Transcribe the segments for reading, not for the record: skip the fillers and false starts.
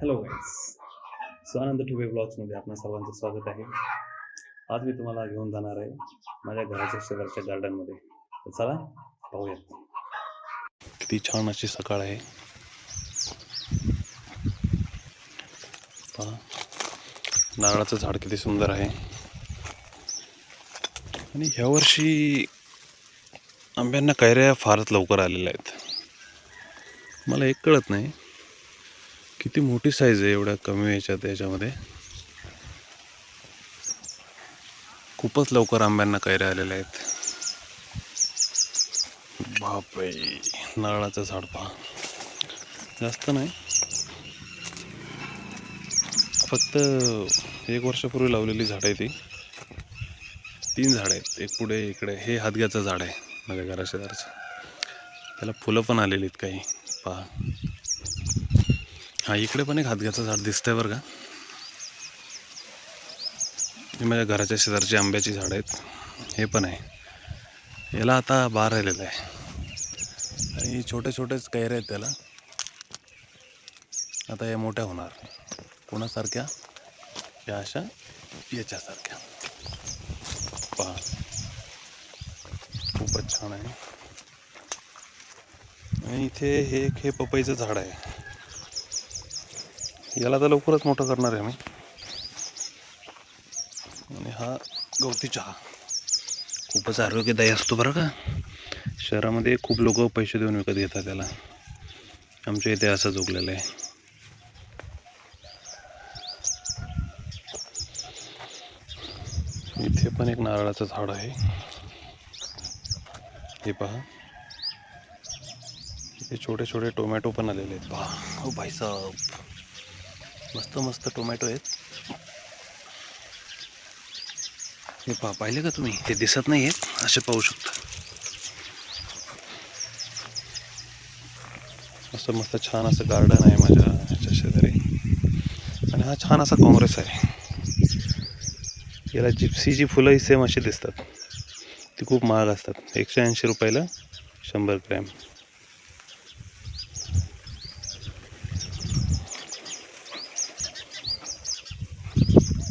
Hello guys, Swanand Thube ब्लॉग्समध्ये आपल्या सर्वांचं स्वागत आहे. आज मी तुम्हाला घेऊन जाणार आहे माझ्या घराच्या शेजारच्या गार्डनमध्ये. तर चला पाहूयात. किती छान अशी सकाळ आहे. पहा, नारळाचं झाड किती सुंदर आहे. आणि ह्या वर्षी आंब्यांना कैऱ्या फारच लवकर आलेल्या आहेत. मला एक कळत नाही किती मोठी साईज आहे एवढ्या कमी याच्यामध्ये. खूपच लवकर आंब्यांना कैऱ्या आलेल्या आहेत. बापरे, नारळाचं झाड पहा, जास्त नाही, फक्त 1 वर्षापूर्वी लावलेली झाड आहे ती. 3 झाड आहेत, एक पुढे इकडे. हे हादग्याचं झाड आहे माझ्या घराशेजारचं. त्याला फुलं पण आलेली आहेत काही, पहा. हा, इकडे पण एक हादग्याचं झाड दिसतंय बरं का. हे माझ्या घराच्या शेजारची आंब्याची झाड आहेत. हे पण आहे. याला आता बार राहिलेला आहे आणि छोटे छोटेच कैऱ्या आहेत त्याला. आता या मोठ्या होणार, कोणासारख्या, या अशा याच्यासारख्या. पहा, खूपच छान आहे. आणि इथे हे पपईचं झाड आहे. याला तर लवकरच मोठं करणार आहे मी. आणि हा गवती चहा खूपच आरोग्यदायी असतो बरं का. शहरामध्ये खूप लोक पैसे देऊन विकत घेतात त्याला. आमच्या इथे असंच उगलेलं आहे. इथे पण एक नारळाचं झाड आहे. हे पहा, इथे छोटे छोटे टोमॅटो पण आलेले आहेत. पहा, ओ भाई साहब, मस्त मस्त टोमॅटो आहेत. हे पहा, पाहिले का तुम्ही? ते दिसत नाही आहेत, असे पाहू शकता. असं मस्त छान असं गार्डन आहे माझ्या ह्याच्या शेजारी. आणि हा छान असा काँग्रेस आहे. याला जिप्सीची फुलंही सेम अशी दिसतात. ती खूप महाग असतात, 180 रुपयाला 100 ग्रॅम.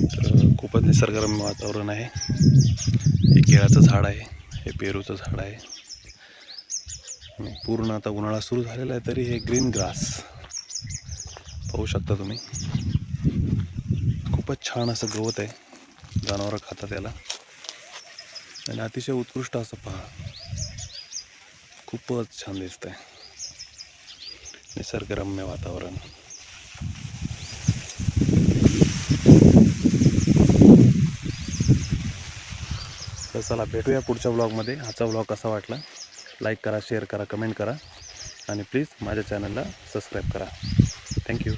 तर खूपच निसर्गरम्य वातावरण आहे. हे केळाचं झाड आहे, हे पेरूचं झाड आहे. आणि पूर्ण आता उन्हाळा सुरू झालेला आहे तरी हे ग्रीन ग्रास पाहू शकता तुम्ही. खूपच छान असं गवत आहे, जनावरं खातात त्याला. आणि अतिशय उत्कृष्ट असं पहा, खूपच छान दिसतंय. निसर्गरम्य वातावरण. तर चला भेटूया पुढच्या ब्लॉगमध्ये. आजचा ब्लॉग कसा वाटला लाईक करा, शेअर करा, कमेंट करा आणि प्लीज माझ्या चॅनलला सबस्क्राईब करा. थँक्यू.